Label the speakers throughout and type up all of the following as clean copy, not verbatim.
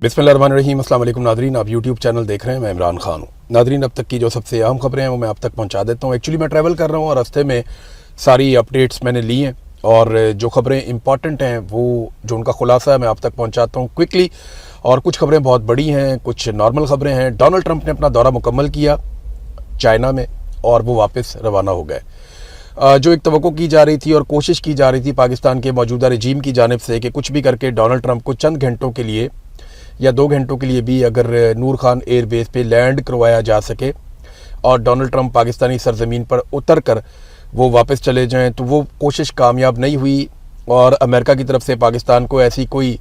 Speaker 1: बिस्मिल्लाहिर्रहमानिर्रहीम। अस्सलाम वालेकुम नादरीन, आप यूट्यूब चैनल देख रहे हैं। मैं इमरान खान हूँ। नादरीन, अब तक की जो सबसे अहम खबरें हैं वो मैं आप तक पहुँचा देता हूँ। एक्चुअली मैं ट्रैवल कर रहा हूँ और रास्ते में सारी अपडेट्स मैंने ली हैं और जो खबरें इंपॉर्टेंट हैं वो जो उनका खुलासा है मैं आप तक पहुँचाता हूँ क्विकली। और कुछ खबरें बहुत बड़ी हैं, कुछ नॉर्मल खबरें हैं। डोनाल्ड ट्रंप ने अपना दौरा मुकम्मल किया चाइना में और वो वापस रवाना हो गए। जो एक तवक्को की जा रही थी और कोशिश की जा रही थी पाकिस्तान के मौजूदा रजीम की जानिब से कि कुछ भी करके डोनाल्ड ट्रंप को चंद घंटों के लिए या 2 घंटों के लिए भी अगर नूर खान एयरबेस पे लैंड करवाया जा सके और डोनाल्ड ट्रंप पाकिस्तानी सरजमीन पर उतर कर वो वापस चले जाएं, तो वो कोशिश कामयाब नहीं हुई और अमेरिका की तरफ से पाकिस्तान को ऐसी कोई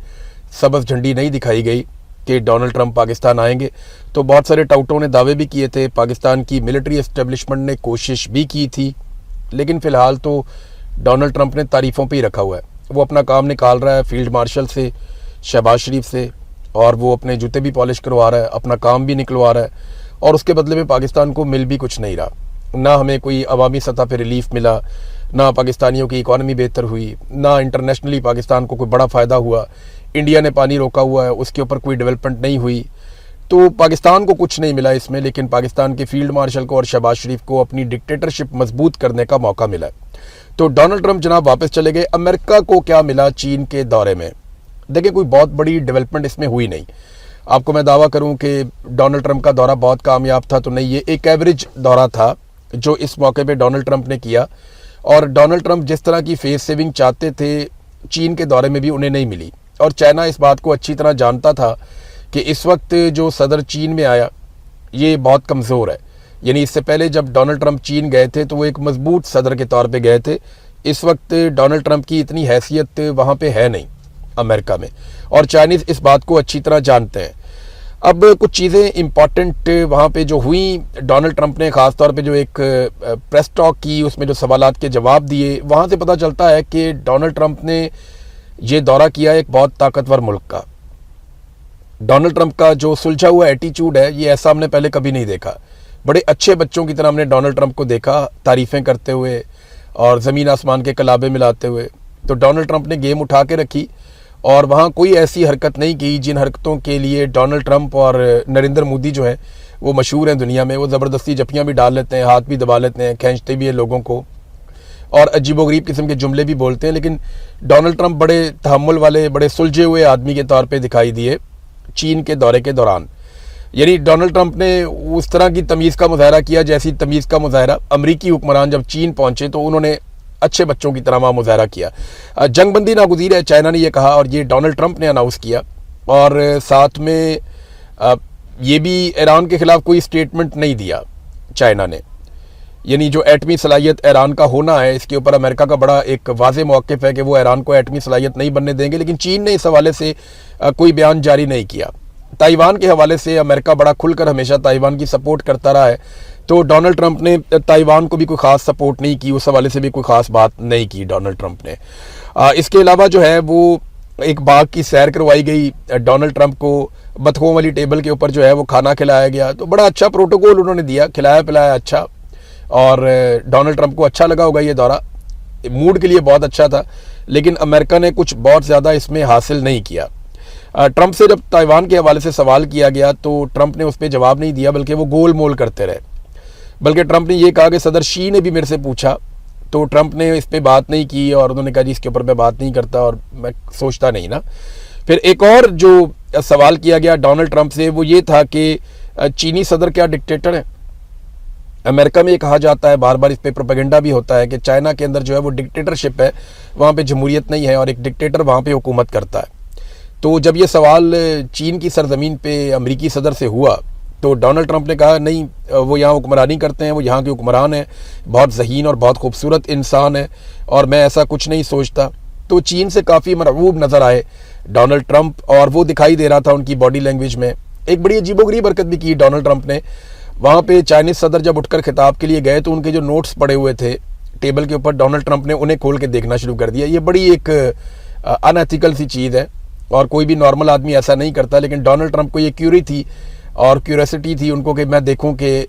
Speaker 1: सब्ज़ झंडी नहीं दिखाई गई कि डोनाल्ड ट्रंप पाकिस्तान आएंगे। तो बहुत सारे टाउटों ने दावे भी किए थे, पाकिस्तान की मिलिट्री एस्टेब्लिशमेंट ने कोशिश भी की थी, लेकिन फ़िलहाल तो डोनाल्ड ट्रंप ने तारीफ़ों पे ही रखा हुआ है। वो अपना काम निकाल रहा है फील्ड मार्शल से, शहबाज शरीफ से, और वो अपने जूते भी पॉलिश करवा रहा है, अपना काम भी निकलवा रहा है और उसके बदले में पाकिस्तान को मिल भी कुछ नहीं रहा। ना हमें कोई अवामी सतह पर रिलीफ मिला, ना पाकिस्तानियों की इकॉनमी बेहतर हुई, ना इंटरनेशनली पाकिस्तान को कोई बड़ा फ़ायदा हुआ। इंडिया ने पानी रोका हुआ है, उसके ऊपर कोई डेवलपमेंट नहीं हुई, तो पाकिस्तान को कुछ नहीं मिला इसमें। लेकिन पाकिस्तान के फील्ड मार्शल को और शहबाज शरीफ को अपनी डिक्टेटरशिप मजबूत करने का मौका मिला। तो डोनाल्ड ट्रंप जनाब वापस चले गए। अमेरिका को क्या मिला चीन के दौरे में? देखिए, कोई बहुत बड़ी डेवलपमेंट इसमें हुई नहीं। आपको मैं दावा करूं कि डोनाल्ड ट्रंप का दौरा बहुत कामयाब था तो नहीं, ये एक एवरेज दौरा था जो इस मौके पे डोनाल्ड ट्रंप ने किया। और डोनाल्ड ट्रंप जिस तरह की फेस सेविंग चाहते थे चीन के दौरे में भी उन्हें नहीं मिली। और चाइना इस बात को अच्छी तरह जानता था कि इस वक्त जो सदर चीन में आया ये बहुत कमज़ोर है। यानी इससे पहले जब डोनाल्ड ट्रंप चीन गए थे तो वो एक मजबूत सदर के तौर पे गए थे। इस वक्त डोनाल्ड ट्रंप की इतनी हैसियत वहाँ पे है नहीं अमेरिका में, और चाइनीज़ इस बात को अच्छी तरह जानते हैं। अब कुछ चीज़ें इंपॉर्टेंट वहाँ पे जो हुई, डोनाल्ड ट्रंप ने ख़ास तौर पे जो एक प्रेस टॉक की उसमें जो सवालात के जवाब दिए, वहाँ से पता चलता है कि डोनाल्ड ट्रंप ने ये दौरा किया एक बहुत ताकतवर मुल्क का। डोनाल्ड ट्रंप का जो सुलझा हुआ एटीट्यूड है ये ऐसा हमने पहले कभी नहीं देखा। बड़े अच्छे बच्चों की तरह हमने डोनाल्ड ट्रंप को देखा, तारीफ़ें करते हुए और ज़मीन आसमान के कलाबे मिलाते हुए। तो डोनाल्ड ट्रंप ने गेम उठा के रखी और वहाँ कोई ऐसी हरकत नहीं की जिन हरकतों के लिए डोनाल्ड ट्रंप और नरेंद्र मोदी जो हैं वो मशहूर हैं दुनिया में। वो ज़बरदस्ती जफ्फियाँ भी डाल लेते हैं, हाथ भी दबा लेते हैं, खींचते भी हैं लोगों को और अजीबोगरीब किस्म के जुमले भी बोलते हैं। लेकिन डोनाल्ड ट्रंप बड़े तहम्मुल वाले, बड़े सुलझे हुए आदमी के तौर पर दिखाई दिए चीन के दौरे के दौरान। यानी डोनाल्ड ट्रंप ने उस तरह की तमीज़ का मुजाहरा किया जैसी तमीज़ का मुजाहरा अमरीकी हुक्मरान जब चीन पहुँचे तो उन्होंने अच्छे बच्चों की तरह वहाँ मुजाहरा किया। जंगबंदी नागुज़ीर है, चाइना ने यह कहा और ये डोनाल्ड ट्रंप ने अनाउंस किया। और साथ में ये भी ईरान के ख़िलाफ़ कोई स्टेटमेंट नहीं दिया चाइना ने। यानी जो एटमी सलाहियत ईरान का होना है इसके ऊपर अमेरिका का बड़ा एक वाज़े मौक़िफ़ है कि वो ईरान को एटमी सलाहियत नहीं बनने देंगे। लेकिन चीन ने इस हवाले से कोई बयान जारी नहीं किया। ताइवान के हवाले से अमेरिका बड़ा खुलकर हमेशा ताइवान की सपोर्ट करता रहा है, तो डोनाल्ड ट्रंप ने ताइवान को भी कोई ख़ास सपोर्ट नहीं की, उस हवाले से भी कोई ख़ास बात नहीं की डोनाल्ड ट्रंप ने। इसके अलावा जो है वो एक बाग की सैर करवाई गई, डोनाल्ड ट्रंप को बतखों वाली टेबल के ऊपर जो है वो खाना खिलाया गया। तो बड़ा अच्छा प्रोटोकॉल उन्होंने दिया, खिलाया पिलाया अच्छा, और डोनाल्ड ट्रंप को अच्छा लगा होगा ये दौरा, मूड के लिए बहुत अच्छा था। लेकिन अमेरिका ने कुछ बहुत ज़्यादा इसमें हासिल नहीं किया। ट्रंप से जब ताइवान के हवाले से सवाल किया गया तो ट्रंप ने उस पर जवाब नहीं दिया, बल्कि वो गोल मोल करते रहे। बल्कि ट्रंप ने ये कहा कि सदर शी ने भी मेरे से पूछा, तो ट्रंप ने इस पर बात नहीं की और उन्होंने कहा जी इसके ऊपर मैं बात नहीं करता और मैं सोचता नहीं ना। फिर एक और जो सवाल किया गया डोनाल्ड ट्रंप से वो ये था कि चीनी सदर क्या डिक्टेटर है? अमेरिका में ये कहा जाता है, बार बार इस पर प्रोपेगेंडा भी होता है कि चाइना के अंदर जो है वो डिक्टेटरशिप है, वहाँ पे जमहूरियत नहीं है और एक डिक्टेटर वहाँ पे हुकूमत करता है। तो जब ये सवाल चीन की सरजमीन पे अमेरिकी सदर से हुआ तो डोनाल्ड ट्रंप ने कहा नहीं, वो यहाँ हुक्मरानी करते हैं, वो यहाँ के हुक्मरान हैं, बहुत ज़हीन और बहुत खूबसूरत इंसान है और मैं ऐसा कुछ नहीं सोचता। तो चीन से काफ़ी मरऊब नज़र आए डोनाल्ड ट्रंप और वो दिखाई दे रहा था उनकी बॉडी लैंग्वेज में। एक बड़ी अजीबोगरीब हरकत भी की डोनाल्ड ट्रंप ने। वहाँ पे चाइनीज़ सदर जब उठकर खिताब के लिए गए तो उनके जो नोट्स पड़े हुए थे टेबल के ऊपर, डोनाल्ड ट्रंप ने उन्हें खोल के देखना शुरू कर दिया। ये बड़ी एक अनएथिकल सी चीज़ है और कोई भी नॉर्मल आदमी ऐसा नहीं करता। लेकिन डोनाल्ड ट्रंप को ये क्यूरी थी और क्यूरियोसिटी थी उनको कि मैं देखूं कि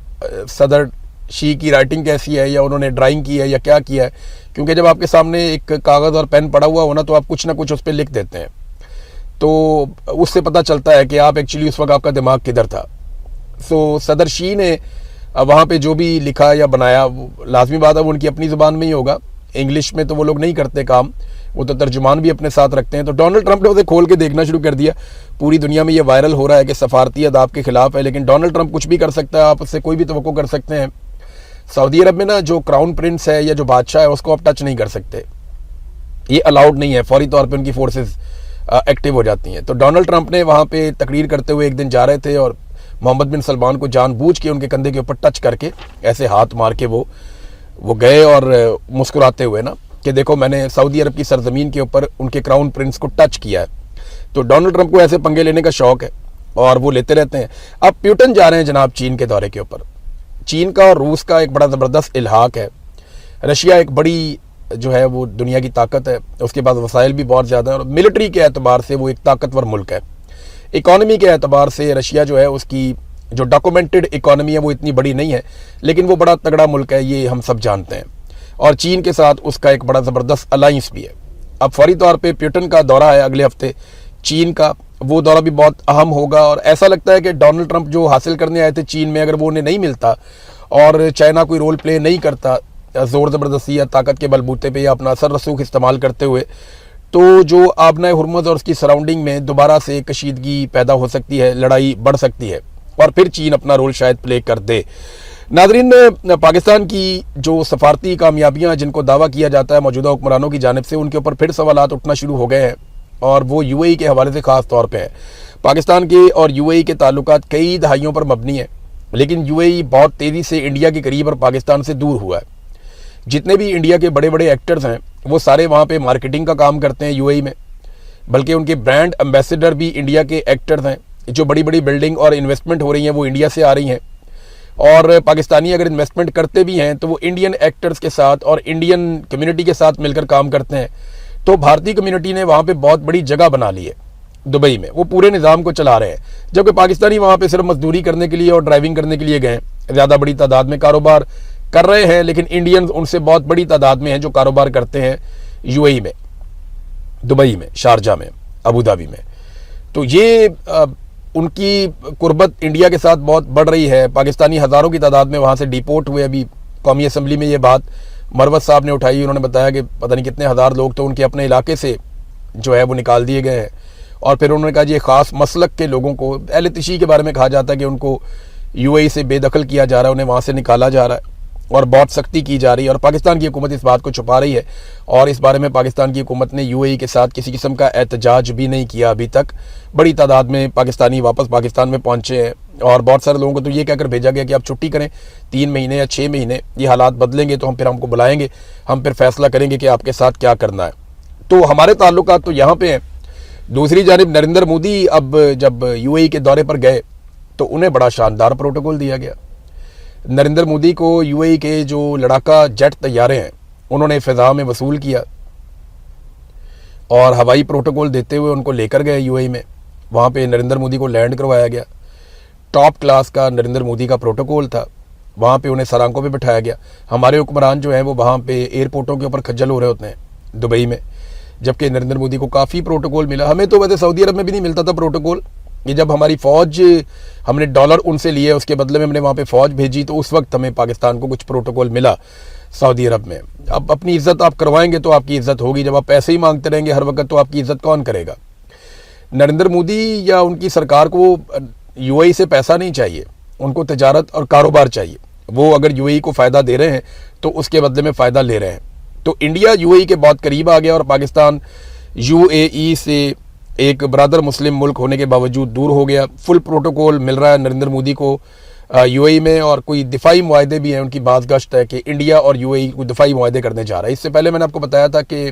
Speaker 1: सदर शी की राइटिंग कैसी है, या उन्होंने ड्राइंग की है या क्या किया है। क्योंकि जब आपके सामने एक कागज़ और पेन पड़ा हुआ हो ना तो आप कुछ ना कुछ उस पर लिख देते हैं। تو اس سے پتہ چلتا ہے کہ آپ ایکچولی اس وقت آپ کا دماغ کدھر تھا. سو صدر شی نے وہاں پہ جو بھی لکھا یا بنایا وہ لازمی بات ہے وہ ان کی اپنی زبان میں ہی ہوگا. انگلش میں تو وہ لوگ نہیں کرتے کام, وہ تو ترجمان بھی اپنے ساتھ رکھتے ہیں. تو ڈونلڈ ٹرمپ نے اسے کھول کے دیکھنا شروع کر دیا. پوری دنیا میں یہ وائرل ہو رہا ہے کہ سفارتی اداب کے خلاف ہے, لیکن ڈونلڈ ٹرمپ کچھ بھی کر سکتا ہے, آپ اس سے کوئی بھی توقع کر سکتے ہیں. سعودی عرب میں نا جو کراؤن پرنس ہے یا جو بادشاہ ہے اس کو آپ ٹچ نہیں کر سکتے, یہ الاؤڈ نہیں ہے, فوری طور پہ ان کی فورسز ایکٹیو ہو جاتی ہیں. تو ڈونلڈ ٹرمپ نے وہاں پہ تقریر کرتے ہوئے ایک دن جا رہے تھے اور محمد بن سلمان کو جان بوجھ کے ان کے کندھے کے اوپر ٹچ کر کے ایسے ہاتھ مار کے وہ گئے اور مسکراتے ہوئے نا کہ دیکھو میں نے سعودی عرب کی سرزمین کے اوپر ان کے کراؤن پرنس کو ٹچ کیا ہے. تو ڈونلڈ ٹرمپ کو ایسے پنگے لینے کا شوق ہے اور وہ لیتے رہتے ہیں. اب پیوٹن جا رہے ہیں جناب چین کے دورے کے اوپر. چین کا اور روس کا ایک بڑا زبردست الحاق ہے. رشیا ایک بڑی جو ہے وہ دنیا کی طاقت ہے, اس کے پاس وسائل بھی بہت زیادہ ہیں اور ملٹری کے اعتبار سے وہ ایک طاقتور ملک ہے. اکانومی کے اعتبار سے رشیا جو ہے اس کی جو ڈاکومنٹڈ اکانومی ہے وہ اتنی بڑی نہیں ہے, لیکن وہ بڑا تگڑا ملک ہے, یہ ہم سب جانتے ہیں. اور چین کے ساتھ اس کا ایک بڑا زبردست الائنس بھی ہے. اب فوری طور پہ پیوٹن کا دورہ ہے اگلے ہفتے چین کا, وہ دورہ بھی بہت اہم ہوگا. اور ایسا لگتا ہے کہ ڈونلڈ ٹرمپ جو حاصل کرنے آئے تھے چین میں, اگر وہ انہیں نہیں ملتا اور چائنا کوئی رول پلے نہیں کرتا زور زبردستی یا طاقت کے بلبوتے پہ یا اپنا اثر رسوخ استعمال کرتے ہوئے, تو جو آبنائے ہرمز اور اس کی سراؤنڈنگ میں دوبارہ سے کشیدگی پیدا ہو سکتی ہے, لڑائی بڑھ سکتی ہے اور پھر چین اپنا رول شاید پلے کر دے. ناظرین, پاکستان کی جو سفارتی کامیابیاں جن کو دعویٰ کیا جاتا ہے موجودہ حکمرانوں کی جانب سے, ان کے اوپر پھر سوالات اٹھنا شروع ہو گئے ہیں اور وہ یو اے ای کے حوالے سے خاص طور پہ ہیں. پاکستان کے اور یو اے ای کے تعلقات کئی دہائیوں پر مبنی ہیں, لیکن یو اے ای بہت تیزی سے انڈیا کے قریب اور پاکستان سے دور ہوا ہے. جتنے بھی انڈیا کے بڑے بڑے ایکٹرز ہیں وہ سارے وہاں پہ مارکیٹنگ کا کام کرتے ہیں یو اے ای میں, بلکہ ان کے برانڈ امبیسڈر بھی انڈیا کے ایکٹرز ہیں. جو بڑی بڑی بلڈنگ اور انویسٹمنٹ ہو رہی ہیں وہ انڈیا سے آ رہی ہیں, اور پاکستانی اگر انویسٹمنٹ کرتے بھی ہیں تو وہ انڈین ایکٹرز کے ساتھ اور انڈین کمیونٹی کے ساتھ مل کر کام کرتے ہیں. تو بھارتی کمیونٹی نے وہاں پہ بہت بڑی جگہ بنا لی ہے دبئی میں, وہ پورے نظام کو چلا رہے ہیں, جبکہ پاکستانی وہاں پہ صرف مزدوری کرنے کے لیے اور ڈرائیونگ کرنے کے لیے گئے ہیں. زیادہ بڑی تعداد میں کاروبار کر رہے ہیں, لیکن انڈینز ان سے بہت بڑی تعداد میں ہیں جو کاروبار کرتے ہیں یو اے ای میں, دبئی میں, شارجہ میں, ابوظہبی میں. تو یہ ان کی قربت انڈیا کے ساتھ بہت بڑھ رہی ہے. پاکستانی ہزاروں کی تعداد میں وہاں سے ڈیپورٹ ہوئے. ابھی قومی اسمبلی میں یہ بات مروت صاحب نے اٹھائی, انہوں نے بتایا کہ پتہ نہیں کتنے ہزار لوگ تو ان کے اپنے علاقے سے جو ہے وہ نکال دیے گئے ہیں. اور پھر انہوں نے کہا یہ خاص مسلک کے لوگوں کو, اہل تشیع کے بارے میں کہا جاتا ہے کہ ان کو یو اے ای سے بے دخل کیا جا رہا ہے, انہیں وہاں سے نکالا جا رہا ہے اور بہت سختی کی جا رہی ہے. اور پاکستان کی حکومت اس بات کو چھپا رہی ہے, اور اس بارے میں پاکستان کی حکومت نے یو اے ای کے ساتھ کسی قسم کا احتجاج بھی نہیں کیا ابھی تک. بڑی تعداد میں پاکستانی واپس پاکستان میں پہنچے ہیں, اور بہت سارے لوگوں کو تو یہ کہہ کر بھیجا گیا کہ آپ چھٹی کریں 3 مہینے یا 6 مہینے, یہ حالات بدلیں گے تو ہم کو بلائیں گے, ہم پھر فیصلہ کریں گے کہ آپ کے ساتھ کیا کرنا ہے. تو ہمارے تعلقات تو یہاں پہ ہیں. دوسری جانب نریندر مودی اب جب یو اے ای کے دورے پر گئے تو انہیں بڑا شاندار پروٹوکول دیا گیا. نریندر مودی کو یو اے ای کے جو لڑاکا جیٹ طیارے ہیں انہوں نے فضا میں وصول کیا اور ہوائی پروٹوکول دیتے ہوئے ان کو لے کر گئے یو اے ای میں. وہاں پہ نریندر مودی کو لینڈ کروایا گیا. ٹاپ کلاس کا نریندر مودی کا پروٹوکول تھا. وہاں پہ انہیں سرانکوں پہ بٹھایا گیا. ہمارے حکمران جو ہیں وہ وہاں پہ ایئرپورٹوں کے اوپر کھجل ہو رہے ہوتے ہیں دبئی میں, جبکہ نریندر مودی کو کافی پروٹوکول ملا. ہمیں تو ویسے سعودی عرب میں بھی نہیں ملتا تھا پروٹوکول. یہ جب ہماری فوج, ہم نے ڈالر ان سے لیے, اس کے بدلے میں ہم نے وہاں پہ فوج بھیجی, تو اس وقت ہمیں پاکستان کو کچھ پروٹوکول ملا سعودی عرب میں. اب اپنی عزت آپ کروائیں گے تو آپ کی عزت ہوگی, جب آپ پیسے ہی مانگتے رہیں گے ہر وقت تو آپ کی عزت کون کرے گا. نریندر مودی یا ان کی سرکار کو یو اے ای سے پیسہ نہیں چاہیے, ان کو تجارت اور کاروبار چاہیے. وہ اگر یو اے ای کو فائدہ دے رہے ہیں تو اس کے بدلے میں فائدہ لے رہے ہیں. تو انڈیا یو اے ای کے بہت قریب آ گیا اور پاکستان یو اے ای سے ایک برادر مسلم ملک ہونے کے باوجود دور ہو گیا. فل پروٹوکول مل رہا ہے نریندر مودی کو یو اے ای میں, اور کوئی دفاعی معاہدے بھی ہیں. ان کی باز گشت ہے کہ انڈیا اور یو اے ای کوئی دفاعی معاہدے کرنے جا رہا ہے. اس سے پہلے میں نے آپ کو بتایا تھا کہ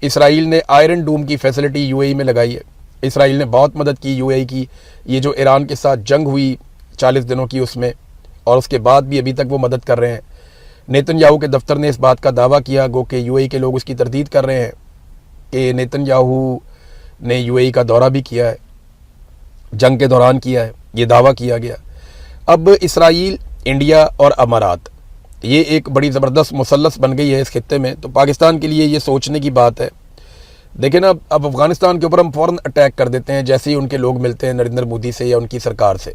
Speaker 1: اسرائیل نے آئرن ڈوم کی فیسلٹی یو اے ای میں لگائی ہے. اسرائیل نے بہت مدد کی یو اے ای کی. یہ جو ایران کے ساتھ جنگ ہوئی 40 دنوں کی, اس میں, اور اس کے بعد بھی ابھی تک وہ مدد کر رہے ہیں. نیتن یاہو کے دفتر نے اس بات کا دعویٰ کیا, گو کہ یو اے ای کے لوگ اس کی تردید کر رہے ہیں کہ نیتن یاہو نے یو اے ای کا دورہ بھی کیا ہے, جنگ کے دوران کیا ہے, یہ دعویٰ کیا گیا. اب اسرائیل, انڈیا اور امارات, یہ ایک بڑی زبردست مثلث بن گئی ہے اس خطے میں. تو پاکستان کے لیے یہ سوچنے کی بات ہے دیکھیں نا, اب افغانستان کے اوپر ہم فوراً اٹیک کر دیتے ہیں جیسے ہی ان کے لوگ ملتے ہیں نریندر مودی سے یا ان کی سرکار سے,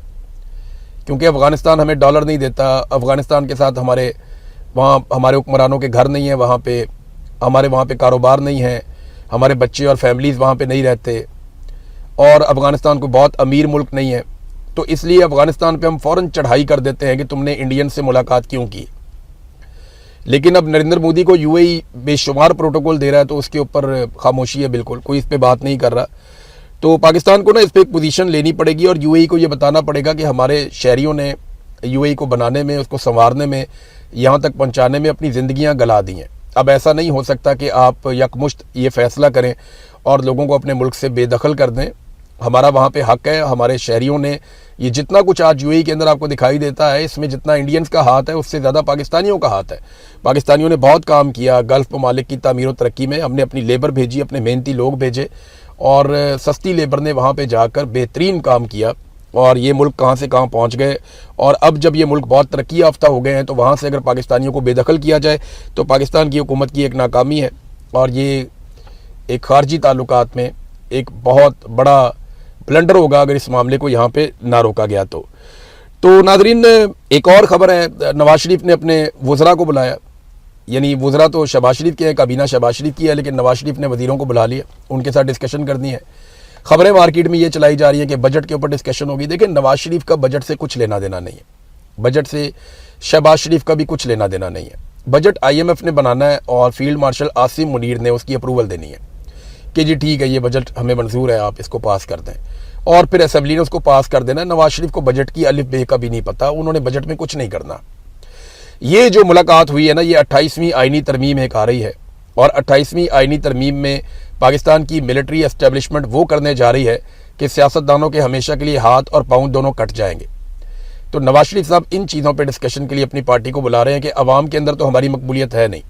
Speaker 1: کیونکہ افغانستان ہمیں ڈالر نہیں دیتا, افغانستان کے ساتھ وہاں ہمارے حکمرانوں کے گھر نہیں ہیں, ہمارے وہاں پہ کاروبار نہیں ہے, ہمارے بچے اور فیملیز وہاں پہ نہیں رہتے, اور افغانستان کو بہت امیر ملک نہیں ہے. تو اس لیے افغانستان پہ ہم فوراً چڑھائی کر دیتے ہیں کہ تم نے انڈین سے ملاقات کیوں کی. لیکن اب نریندر مودی کو یو اے ای بے شمار پروٹوکول دے رہا ہے تو اس کے اوپر خاموشی ہے, بالکل کوئی اس پہ بات نہیں کر رہا. تو پاکستان کو نا اس پہ ایک پوزیشن لینی پڑے گی, اور یو اے ای کو یہ بتانا پڑے گا کہ ہمارے شہریوں نے یو اے ای کو بنانے میں, اس کو سنوارنے میں, یہاں تک پہنچانے میں اپنی زندگیاں گلا دی ہیں. اب ایسا نہیں ہو سکتا کہ آپ یکمشت یہ فیصلہ کریں اور لوگوں کو اپنے ملک سے بے دخل کر دیں. ہمارا وہاں پہ حق ہے, ہمارے شہریوں نے یہ جتنا کچھ آج یو اے ای کے اندر آپ کو دکھائی دیتا ہے, اس میں جتنا انڈینز کا ہاتھ ہے اس سے زیادہ پاکستانیوں کا ہاتھ ہے. پاکستانیوں نے بہت کام کیا گلف ممالک کی تعمیر و ترقی میں. ہم نے اپنی لیبر بھیجی, اپنے محنتی لوگ بھیجے, اور سستی لیبر نے وہاں پہ جا کر بہترین کام کیا, اور یہ ملک کہاں سے کہاں پہنچ گئے. اور اب جب یہ ملک بہت ترقی یافتہ ہو گئے ہیں تو وہاں سے اگر پاکستانیوں کو بے دخل کیا جائے تو پاکستان کی حکومت کی ایک ناکامی ہے, اور یہ ایک خارجی تعلقات میں ایک بہت بڑا بلنڈر ہوگا اگر اس معاملے کو یہاں پہ نہ روکا گیا تو. تو ناظرین, ایک اور خبر ہے, نواز شریف نے اپنے وزراء کو بلایا. یعنی وزراء تو شہباز شریف کے ہیں, کابینہ شہباز شریف کی ہے, لیکن نواز شریف نے وزیروں کو بلا لیا, ان کے ساتھ ڈسکشن کرنی ہے. خبریں مارکیٹ میں یہ چلائی جا رہی ہیں کہ بجٹ کے اوپر ڈسکشن ہوگی. دیکھیں, نواز شریف کا بجٹ سے کچھ لینا دینا نہیں ہے, بجٹ سے شہباز شریف کا بھی کچھ لینا دینا نہیں ہے. بجٹ آئی ایم ایف نے بنانا ہے اور فیلڈ مارشل عاصم منیر نے اس کی اپروول دینی ہے کہ جی ٹھیک ہے, یہ بجٹ ہمیں منظور ہے, آپ اس کو پاس کر دیں, اور پھر اسمبلی نے اس کو پاس کر دینا. نواز شریف کو بجٹ کی الف بے کا بھی نہیں پتا, انہوں نے بجٹ میں کچھ نہیں کرنا. یہ جو ملاقات ہوئی ہے نا, یہ 28ویں آئینی ترمیم ایک آ رہی ہے, اور 28ویں آئینی ترمیم میں پاکستان کی ملٹری اسٹیبلشمنٹ وہ کرنے جا رہی ہے کہ سیاستدانوں کے ہمیشہ کے لیے ہاتھ اور پاؤں دونوں کٹ جائیں گے. تو نواز شریف صاحب ان چیزوں پہ ڈسکشن کے لیے اپنی پارٹی کو بلا رہے ہیں کہ عوام کے اندر تو ہماری مقبولیت ہے نہیں,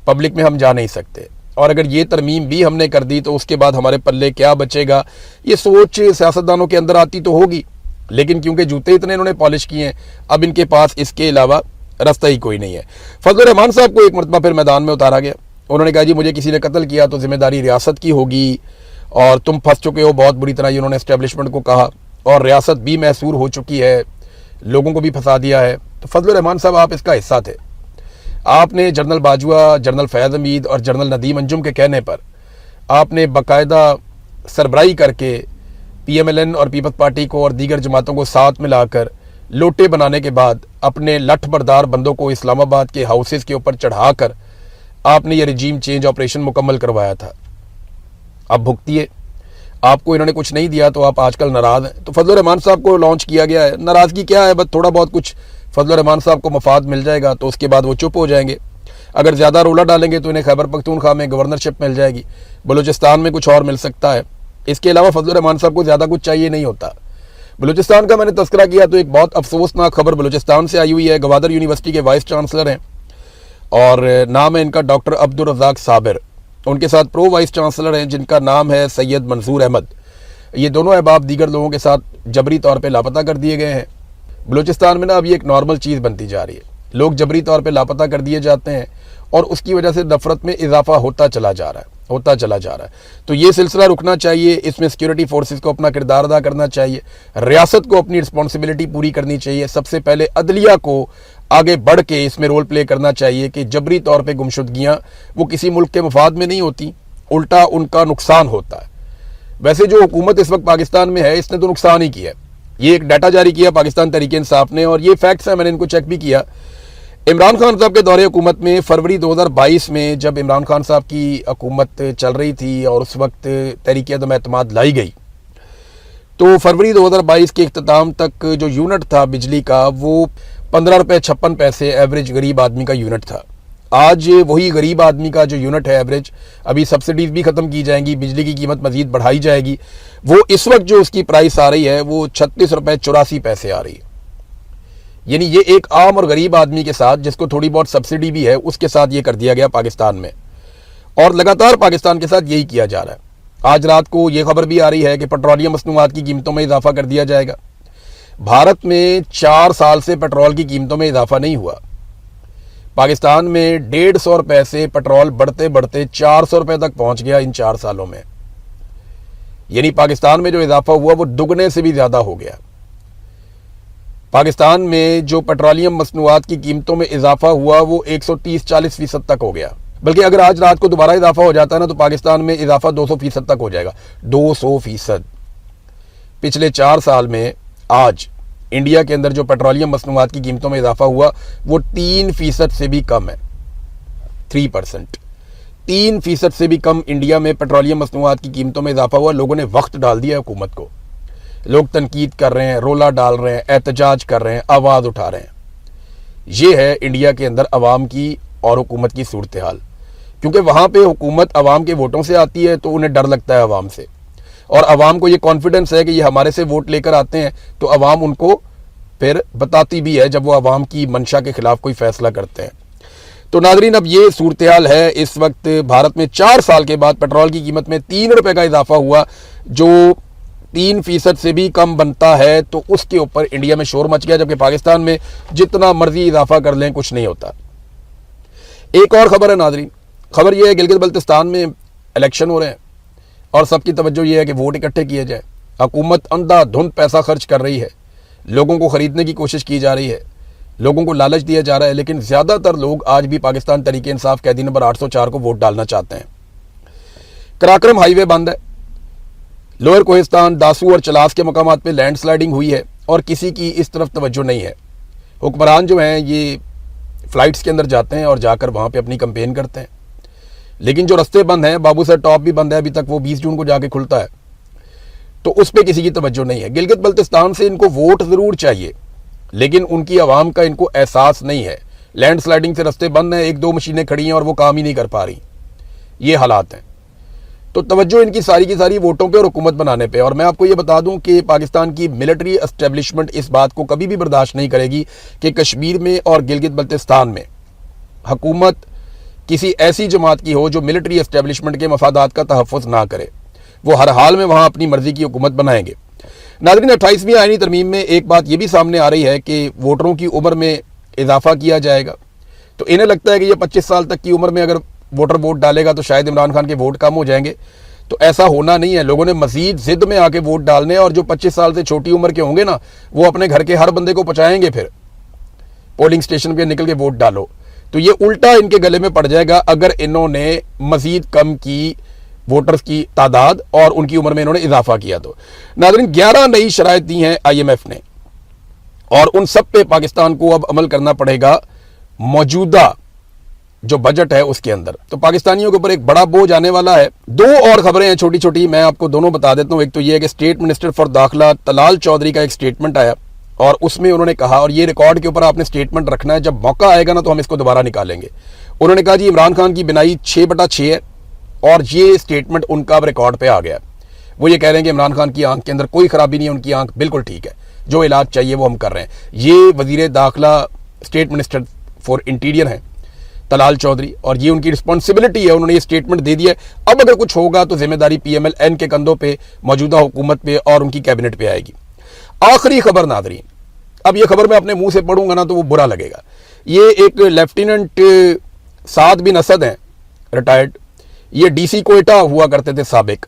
Speaker 1: پبلک میں ہم جا نہیں سکتے, اور اگر یہ ترمیم بھی ہم نے کر دی تو اس کے بعد ہمارے پلے کیا بچے گا. یہ سوچ سیاستدانوں کے اندر آتی تو ہوگی, لیکن کیونکہ جوتے اتنے انہوں نے پالش کیے ہیں, اب ان کے پاس اس کے علاوہ راستہ ہی کوئی نہیں ہے. فضل الرحمان صاحب کو ایک مرتبہ پھر میدان میں اتارا گیا. انہوں نے کہا جی مجھے کسی نے قتل کیا تو ذمہ داری ریاست کی ہوگی, اور تم پھنس چکے ہو بہت بری طرح, یہ انہوں نے اسٹیبلشمنٹ کو کہا, اور ریاست بھی محصور ہو چکی ہے, لوگوں کو بھی پھنسا دیا ہے. تو فضل الرحمان صاحب آپ اس کا حصہ تھے. آپ نے جنرل باجوہ, جنرل فیاض حمید اور جنرل ندیم انجم کے کہنے پر آپ نے باقاعدہ سربراہی کر کے پی ایم ایل این اور پیپلز پارٹی کو اور دیگر جماعتوں کو ساتھ ملا کر لوٹے بنانے کے بعد اپنے لٹھ بردار بندوں کو اسلام آباد کے ہاؤسز کے اوپر چڑھا کر آپ نے یہ رجیم چینج آپریشن مکمل کروایا تھا. اب بھگتیے, آپ کو انہوں نے کچھ نہیں دیا تو آپ آج کل ناراض ہیں. تو فضل الرحمان صاحب کو لانچ کیا گیا ہے. ناراضگی کیا ہے, بس تھوڑا بہت کچھ فضل الرحمان صاحب کو مفاد مل جائے گا تو اس کے بعد وہ چپ ہو جائیں گے. اگر زیادہ رولا ڈالیں گے تو انہیں خیبر پختونخوا میں گورنرشپ مل جائے گی, بلوچستان میں کچھ اور مل سکتا ہے. اس کے علاوہ فضل الرحمان صاحب کو زیادہ کچھ چاہیے نہیں ہوتا. بلوچستان کا میں نے تذکرہ کیا تو ایک بہت افسوسناک خبر بلوچستان سے آئی ہوئی ہے. گوادر یونیورسٹی کے وائس چانسلر ہیں, اور نام ہے ان کا ڈاکٹر عبدالرزاق صابر. ان کے ساتھ پرو وائس چانسلر ہیں جن کا نام ہے سید منظور احمد. یہ دونوں احباب دیگر لوگوں کے ساتھ جبری طور پہ لاپتہ کر دیے گئے ہیں. بلوچستان میں نا اب یہ ایک نارمل چیز بنتی جا رہی ہے, لوگ جبری طور پہ لاپتہ کر دیے جاتے ہیں, اور اس کی وجہ سے نفرت میں اضافہ ہوتا چلا جا رہا ہے. تو یہ سلسلہ رکنا چاہیے. اس میں سیکیورٹی فورسز کو اپنا کردار ادا کرنا چاہیے, ریاست کو اپنی رسپانسبلٹی پوری کرنی چاہیے. سب سے پہلے عدلیہ کو آگے بڑھ کے اس میں رول پلے کرنا چاہیے کہ جبری طور پہ گمشدگیاں وہ کسی ملک کے مفاد میں نہیں ہوتی, الٹا ان کا نقصان ہوتا ہے. ویسے جو حکومت اس وقت پاکستان میں ہے اس نے تو نقصان ہی کیا ہے. یہ ایک ڈیٹا جاری کیا پاکستان تحریک انصاف نے, اور یہ فیکٹس ہیں, میں نے ان کو چیک بھی کیا. عمران خان صاحب کے دور حکومت میں فروری 2022 میں جب عمران خان صاحب کی حکومت چل رہی تھی اور اس وقت تحریک عدم اعتماد لائی گئی, تو فروری 2022 کے اختتام تک جو یونٹ تھا بجلی کا وہ 15 روپے 56 پیسے ایوریج غریب آدمی کا یونٹ تھا. آج وہی غریب آدمی کا جو یونٹ ہے ایوریج, ابھی سبسڈیز بھی ختم کی جائیں گی, بجلی کی قیمت مزید بڑھائی جائے گی, وہ اس وقت جو اس کی پرائس آ رہی ہے وہ 36 روپے 84 پیسے آ رہی ہے. یعنی یہ ایک عام اور غریب آدمی کے ساتھ جس کو تھوڑی بہت سبسڈی بھی ہے اس کے ساتھ یہ کر دیا گیا پاکستان میں, اور لگاتار پاکستان کے ساتھ یہی کیا جا رہا ہے. آج رات کو یہ خبر بھی آ رہی ہے کہ پیٹرولیم مصنوعات کی قیمتوں میں اضافہ کر دیا جائے گا. بھارت میں 4 سال سے پیٹرول کی قیمتوں میں اضافہ نہیں ہوا. पाकिस्तान में 150 रुपए से पेट्रोल बढ़ते बढ़ते 400 रुपए तक पहुंच गया इन 4 सालों में। यानी पाकिस्तान में जो इजाफा हुआ वो दुगने से भी ज्यादा हो गया। पाकिस्तान में जो पेट्रोलियम मसनूआत की कीमतों में इजाफा हुआ वो 130-40% तक हो गया। बल्कि अगर आज रात को दोबारा इजाफा हो जाता है ना तो पाकिस्तान में इजाफा 200% तक हो जाएगा। 200%। पिछले 4 साल में आज इंडिया के अंदर जो पेट्रोलियम मसनूआत की कीमतों में इजाफा हुआ वो 3% से भी कम है। 3%। 3% से भी कम इंडिया में पेट्रोलियम मसनूआत की कीमतों में इजाफा हुआ। लोगों ने वक्त डाल दिया हुकूमत को। लोग तनकीद कर रहे हैं, रोला डाल रहे हैं, एहतजाज कर रहे हैं, आवाज़ उठा रहे हैं। ये है इंडिया के अंदर अवाम की और हुकूमत की सूरत हाल। क्योंकि वहाँ पे हुकूमत अवाम के वोटों से आती है तो उन्हें डर लगता है अवाम से, और अवाम को ये कॉन्फिडेंस है कि ये हमारे से वोट लेकर आते हैं तो अवाम उनको फिर बताती भी है जब वो अवाम की मंशा के खिलाफ कोई फैसला करते हैं। तो नाज़रीन, अब ये सूरत हाल है। इस वक्त भारत में 4 साल के बाद पेट्रोल की कीमत में 3 रुपए का इजाफा हुआ, जो 3% से भी कम बनता है, तो उसके ऊपर इंडिया में शोर मच गया। जबकि पाकिस्तान में जितना मर्जी इजाफा कर लें कुछ नहीं होता। एक और खबर है नाज़रीन, खबर यह है गिलगित बल्तिस्तान में इलेक्शन हो रहे हैं और सबकी तवज्जो ये है कि वोट इकट्ठे किए जाए। हुकूमत अंधाधुंध पैसा खर्च कर रही है, लोगों को खरीदने की कोशिश की जा रही है, लोगों को लालच दिया जा रहा है, लेकिन ज़्यादातर लोग आज भी पाकिस्तान तहरीक इंसाफ कैदी नंबर 804 को वोट डालना चाहते हैं। कराक्रम हाईवे बंद है। लोअर कोहिस्तान, दासू और चलास के मकामात पे लैंडस्लाइडिंग हुई है और किसी की इस तरफ तवज्जो नहीं है। हुक्मरान जो हैं ये फ़्लाइट्स के अंदर जाते हैं और जाकर वहाँ पे अपनी कंपेन करते हैं, लेकिन जो रास्ते बंद हैं, बाबू सर टॉप भी बंद है अभी तक, वो 20 जून को जाके खुलता है, तो उस पर किसी की तवज्जो नहीं है। गिलगित बल्तिस्तान से इनको वोट ज़रूर चाहिए, लेकिन उनकी आवाम का इनको एहसास नहीं है। लैंडस्लाइडिंग से रास्ते बंद हैं, 1-2 मशीनें खड़ी हैं और वो काम ही नहीं कर पा रही। ये हालात हैं। तो तवज्जो इनकी सारी की सारी वोटों पे और हुकूमत बनाने पे। और मैं आपको ये बता दूं कि पाकिस्तान की मिलिट्री एस्टेब्लिशमेंट इस बात को कभी भी बर्दाश्त नहीं करेगी कि कश्मीर में और गिलगित बल्तिस्तान में हुकूमत किसी ऐसी जमात की हो जो मिलिट्री एस्टेब्लिशमेंट के मफादात का तहफ़्फ़ुज़ ना करे। वो हर हाल में वहाँ अपनी मर्जी की हुकूमत बनाएंगे। नाज़रीन, 28वीं आईनी तरमीम में एक बात ये भी सामने आ रही है कि वोटरों की उम्र में इजाफा किया जाएगा। तो इन्हें लगता है कि ये 25 साल तक की उम्र में अगर वोटर वोट डालेगा तो शायद इमरान खान के वोट कम हो जाएंगे। तो ऐसा होना नहीं है। लोगों ने मजीद जिद में आके वोट डालने, और जो 25 साल से छोटी उम्र के होंगे ना, वो अपने घर के हर बंदे को पहुंचाएंगे फिर पोलिंग स्टेशन पे निकल के वोट डालो। तो ये उल्टा इनके गले में पड़ जाएगा अगर इन्होंने मजीद कम की वोटर्स की तादाद और उनकी उम्र में इन्होंने इजाफा किया। तो नाज़रीन, 11 नई शराइत दी हैं IMF ने, और उन सब पे पाकिस्तान को अब अमल करना पड़ेगा मौजूदा जो बजट है उसके अंदर। तो पाकिस्तानियों के ऊपर एक बड़ा बोझ आने वाला है। 2 और खबरें हैं छोटी छोटी, मैं आपको दोनों बता देता हूँ। एक तो ये है कि स्टेट मिनिस्टर फॉर दाखिला तलाल चौधरी का एक स्टेटमेंट आया और उसमें उन्होंने कहा, और ये रिकॉर्ड के ऊपर आपने स्टेटमेंट रखना है, जब मौका आएगा ना तो हम इसको दोबारा निकालेंगे। उन्होंने कहा जी इमरान खान की बिनाई 6/6 है, और ये स्टेटमेंट उनका अब रिकॉर्ड पे आ गया। वो ये कह रहे हैं कि इमरान खान की आंख के अंदर कोई खराबी नहीं है, उनकी आंख बिल्कुल ठीक है, जो इलाज चाहिए वो हम कर रहे हैं। ये वजीर दाखिला स्टेट मिनिस्टर फॉर इंटीरियर हैं तलाल चौधरी, और ये उनकी रिस्पॉन्सिबिलिटी है, उन्होंने ये स्टेटमेंट दे दिया है। अब अगर कुछ होगा तो जिम्मेदारी PMLN के कंधों पे, मौजूदा हुकूमत पे और उनकी कैबिनेट पे आएगी। आखिरी खबर नाज़रीन, अब ये खबर मैं अपने मुंह से पढ़ूंगा ना तो वो बुरा लगेगा। ये एक लेफ्टिनेंट साद बिन असद हैं, रिटायर्ड, ये DC कोयटा हुआ करते थे साबिक।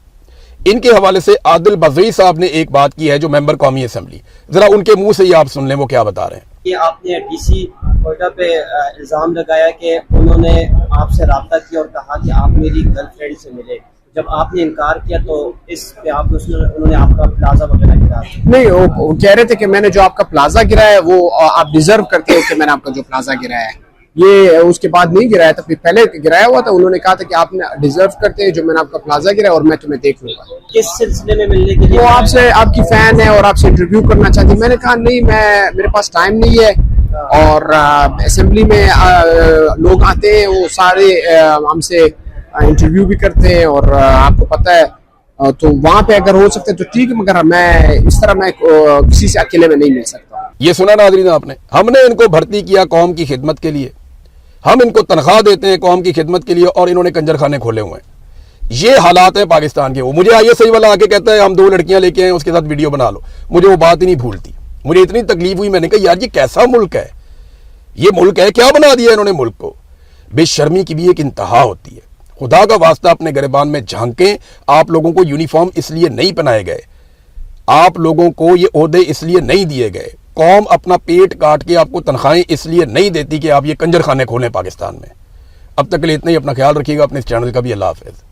Speaker 1: इनके हवाले से आदिल बज़ई साहब ने एक बात की है, जो मेंबर कौमी असेंबली, जरा उनके मुंह से ये आप सुन लें वो क्या बता रहे हैं।
Speaker 2: कि आपने DC कोयटा पे इल्ज़ाम लगाया कि उन्होंने आपसे रब्ता किया और कहा कि आप मेरी गर्लफ्रेंड से मिले। जब आपने इनकार किया तो इस पे आप उन्होंने आपका प्लाजा वगैरह गिरा।
Speaker 3: नहीं, वो कह रहे थे कि मैंने जो आपका प्लाजा गिराया है वो आप डिजर्व करते हो कि मैंने आपका जो प्लाजा गिराया है, ये उसके बाद नहीं गिराया था, पहले गिराया हुआ था। उन्होंने कहा था कि आपने डिजर्व करते हैं जो मैंने आपका प्लाजा गिराया और मैं तुम्हें देख लूंगा।
Speaker 2: किस सिलसिले में मिलने के लिए?
Speaker 3: वो आपसे, आपकी फैन है और आपसे इंटरव्यू करना चाहती है। मैंने कहा नहीं, मेरे पास टाइम नहीं है, और असेंबली में लोग आते हैं, वो सारे हमसे इंटरव्यू भी करते हैं, और आपको पता है, तो वहां पे अगर हो सकते है तो ठीक है, मगर मैं इस तरह मैं किसी से अकेले में नहीं मिल सकता।
Speaker 1: ये सुना नाज़रीन आपने, हमने इनको भर्ती किया कौम की खिदमत के लिए, हम इनको तनख्वाह देते हैं कौम की खिदमत के लिए, और इन्होंने कंजरखाने खोले हुए हैं। ये हालात है पाकिस्तान के। वो मुझे ISI वाला आके कहता है हम 2 लड़कियां लेके आए उसके साथ वीडियो बना लो, मुझे वो बात ही नहीं भूलती। मुझे इतनी तकलीफ हुई, मैंने कहा यार ये कैसा मुल्क है, ये मुल्क है, क्या बना दिया इन्होंने मुल्क को। बेशर्मी की भी एक इंतहा होती है। खुदा का वास्ता अपने गिरबान में झांकें। आप लोगों को यूनिफॉर्म इसलिए नहीं पहनाए गए, आप लोगों को ये ओहदे इसलिए नहीं दिए गए, कौम अपना पेट काट के आपको तनख्वाहें इसलिए नहीं देती कि आप ये कंजर खाने खोलें पाकिस्तान में। अब तक के लिए इतना ही। अपना ख्याल रखिएगा, अपने इस चैनल का भी। अल्लाह हाफिज़।